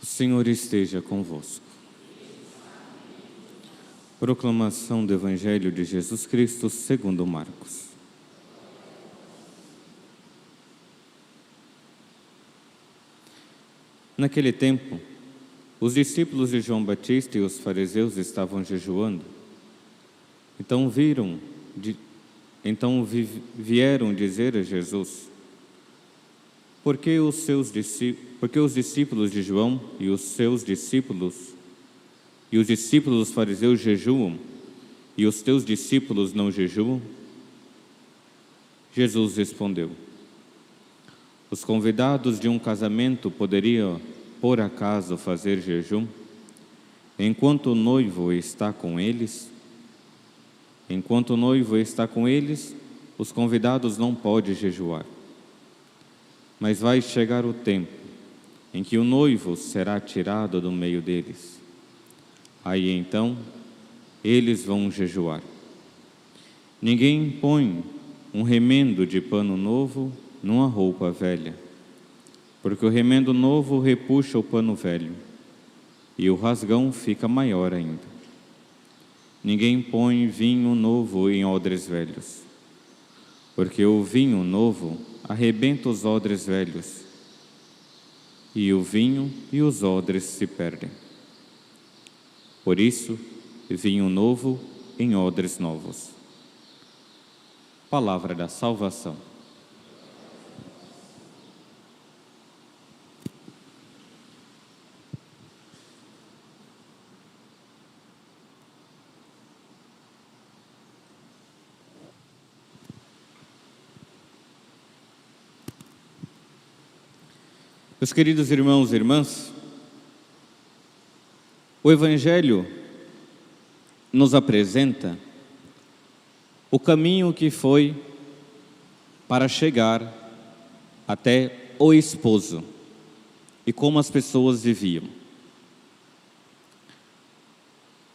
O Senhor esteja convosco. Proclamação do Evangelho de Jesus Cristo segundo Marcos. Naquele tempo, os discípulos de João Batista e os fariseus estavam jejuando. Então vieram dizer a Jesus: Por que os discípulos de João e os discípulos dos fariseus jejuam, e os teus discípulos não jejuam? Jesus respondeu: Os convidados de um casamento poderiam, por acaso, fazer jejum, enquanto o noivo está com eles? Enquanto o noivo está com eles, os convidados não podem jejuar. Mas vai chegar o tempo em que o noivo será tirado do meio deles. Aí então, eles vão jejuar. Ninguém põe um remendo de pano novo numa roupa velha, porque o remendo novo repuxa o pano velho, e o rasgão fica maior ainda. Ninguém põe vinho novo em odres velhos, porque o vinho novo arrebenta os odres velhos, e o vinho e os odres se perdem. Por isso, vinho novo em odres novos. Palavra da salvação. Meus queridos irmãos e irmãs, o Evangelho nos apresenta o caminho que foi para chegar até o esposo e como as pessoas viviam.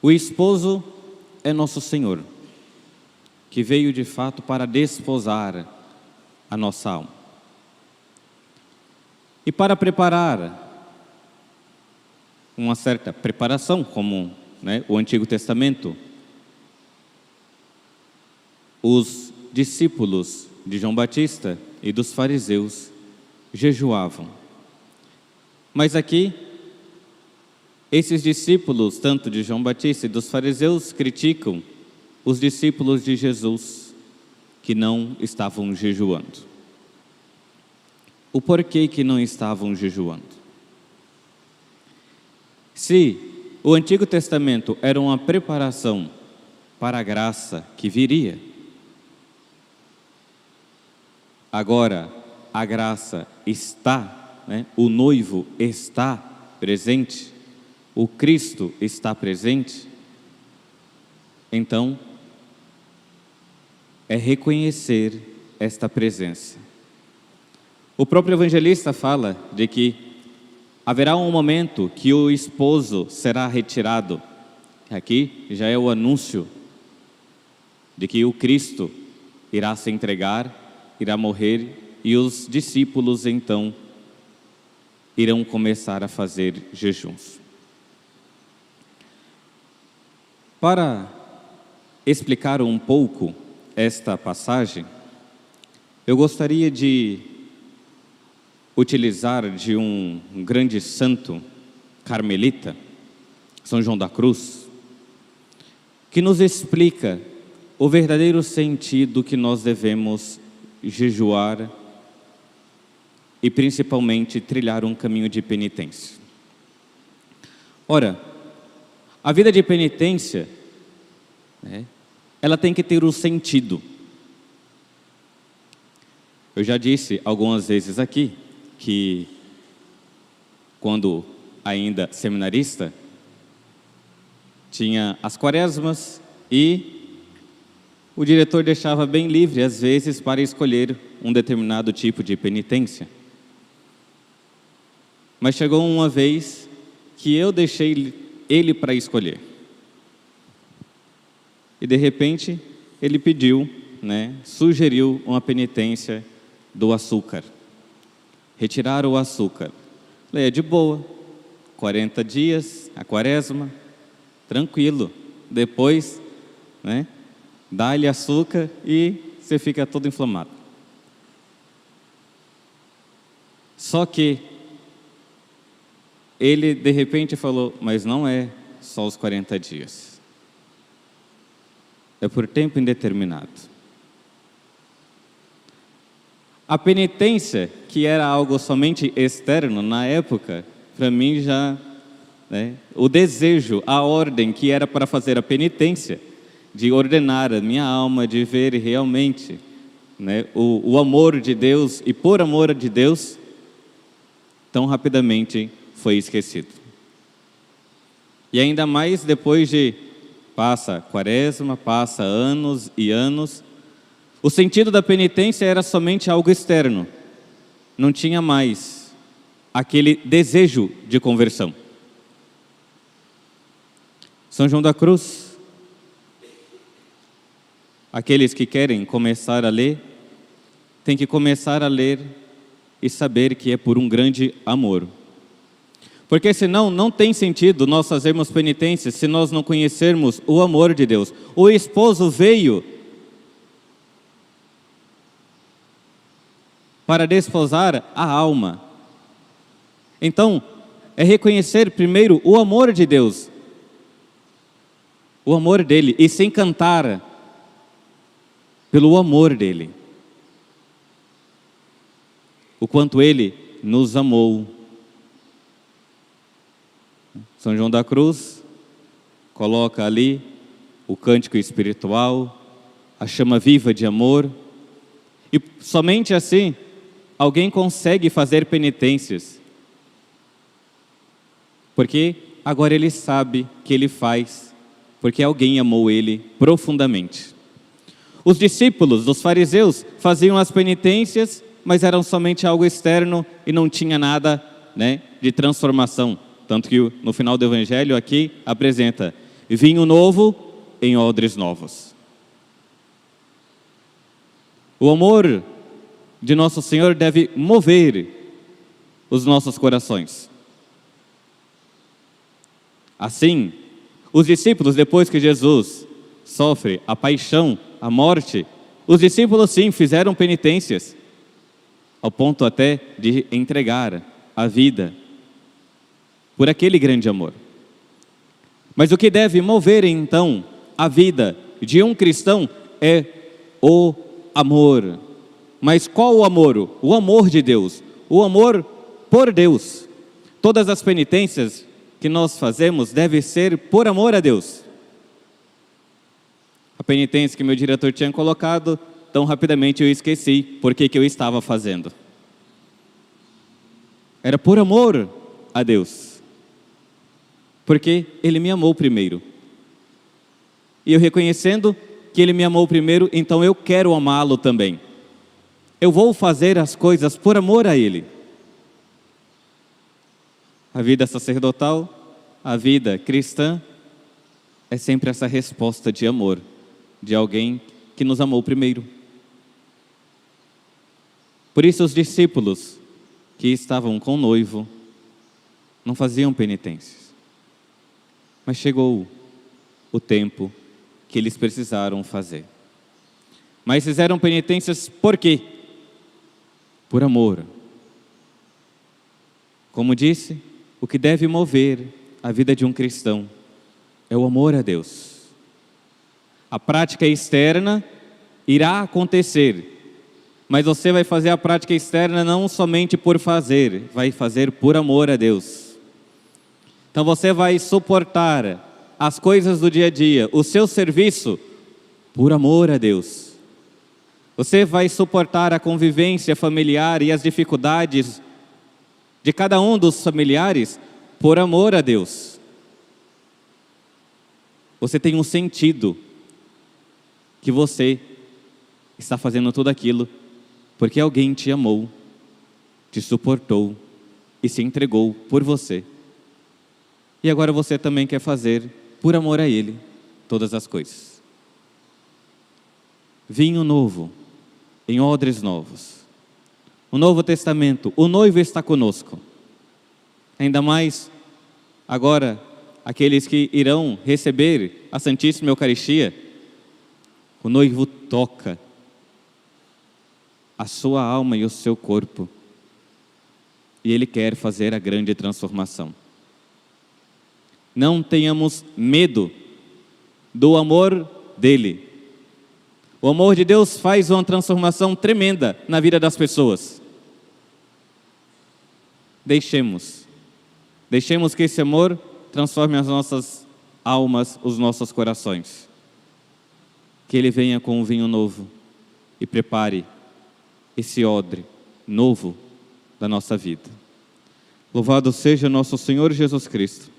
O esposo é nosso Senhor, que veio de fato para desposar a nossa alma. E para preparar uma certa preparação, como o Antigo Testamento, os discípulos de João Batista e dos fariseus jejuavam. Mas aqui, esses discípulos, tanto de João Batista e dos fariseus, criticam os discípulos de Jesus, que não estavam jejuando. O porquê que não estavam jejuando? Se o Antigo Testamento era uma preparação para a graça que viria, agora a graça está, o noivo está presente, o Cristo está presente, então é reconhecer esta presença. O próprio evangelista fala de que haverá um momento que o esposo será retirado. Aqui já é o anúncio de que o Cristo irá se entregar, irá morrer, e os discípulos então irão começar a fazer jejuns. Para explicar um pouco esta passagem, eu gostaria de utilizar de um grande santo carmelita, São João da Cruz, que nos explica o verdadeiro sentido que nós devemos jejuar e principalmente trilhar um caminho de penitência. Ora, a vida de penitência, ela tem que ter um sentido. Eu já disse algumas vezes aqui que, quando ainda seminarista, tinha as quaresmas e o diretor deixava bem livre, às vezes, para escolher um determinado tipo de penitência. Mas chegou uma vez que eu deixei ele para escolher. E de repente, ele pediu, sugeriu uma penitência do açúcar. Retirar o açúcar. Falei, é de boa, 40 dias, a quaresma, tranquilo. Depois, né, dá-lhe açúcar e você fica todo inflamado. Só que ele de repente falou, mas não é só os 40 dias. É por tempo indeterminado. A penitência, que era algo somente externo na época, para mim já, né, o desejo, a ordem que era para fazer a penitência, de ordenar a minha alma, de ver realmente, né, o amor de Deus, e por amor de Deus, tão rapidamente foi esquecido. E ainda mais depois de passa quaresma, passa anos e anos, o sentido da penitência era somente algo externo, não tinha mais aquele desejo de conversão. São João da Cruz, aqueles que querem começar a ler, têm que começar a ler e saber que é por um grande amor. Porque senão não tem sentido nós fazermos penitência se nós não conhecermos o amor de Deus. O esposo veio para desposar a alma. Então, é reconhecer primeiro o amor de Deus, o amor dele, e se encantar pelo amor dele. O quanto ele nos amou. São João da Cruz coloca ali o cântico espiritual, a chama viva de amor, e somente assim alguém consegue fazer penitências, porque agora ele sabe que ele faz, porque alguém amou ele profundamente. Os discípulos dos fariseus faziam as penitências, mas eram somente algo externo e não tinha nada, né, de transformação. Tanto que no final do Evangelho aqui apresenta vinho novo em odres novos. O amor de nosso Senhor deve mover os nossos corações. Assim, os discípulos, depois que Jesus sofre a paixão, a morte, os discípulos sim fizeram penitências, ao ponto até de entregar a vida por aquele grande amor. Mas o que deve mover então a vida de um cristão é o amor. Mas qual o amor? O amor de Deus, o amor por Deus. Todas as penitências que nós fazemos devem ser por amor a Deus. A penitência que meu diretor tinha colocado, tão rapidamente eu esqueci por que eu estava fazendo. Era por amor a Deus. Porque Ele me amou primeiro. E eu reconhecendo que Ele me amou primeiro, então eu quero amá-lo também. Eu vou fazer as coisas por amor a Ele. A vida sacerdotal, a vida cristã, é sempre essa resposta de amor, de alguém que nos amou primeiro. Por isso os discípulos que estavam com o noivo não faziam penitências. Mas chegou o tempo que eles precisaram fazer. Mas fizeram penitências por quê? Por amor. Como disse, o que deve mover a vida de um cristão é o amor a Deus. A prática externa irá acontecer, mas você vai fazer a prática externa não somente por fazer, vai fazer por amor a Deus. Então você vai suportar as coisas do dia a dia, o seu serviço, por amor a Deus. Você vai suportar a convivência familiar e as dificuldades de cada um dos familiares, por amor a Deus. Você tem um sentido que você está fazendo tudo aquilo porque alguém te amou, te suportou e se entregou por você. E agora você também quer fazer, por amor a Ele, todas as coisas. Vinho novo, em odres novos. O Novo Testamento, o noivo está conosco. Ainda mais agora, aqueles que irão receber a Santíssima Eucaristia, o noivo toca a sua alma e o seu corpo, e Ele quer fazer a grande transformação. Não tenhamos medo do amor dEle. O amor de Deus faz uma transformação tremenda na vida das pessoas. Deixemos que esse amor transforme as nossas almas, os nossos corações. Que Ele venha com um vinho novo e prepare esse odre novo da nossa vida. Louvado seja nosso Senhor Jesus Cristo,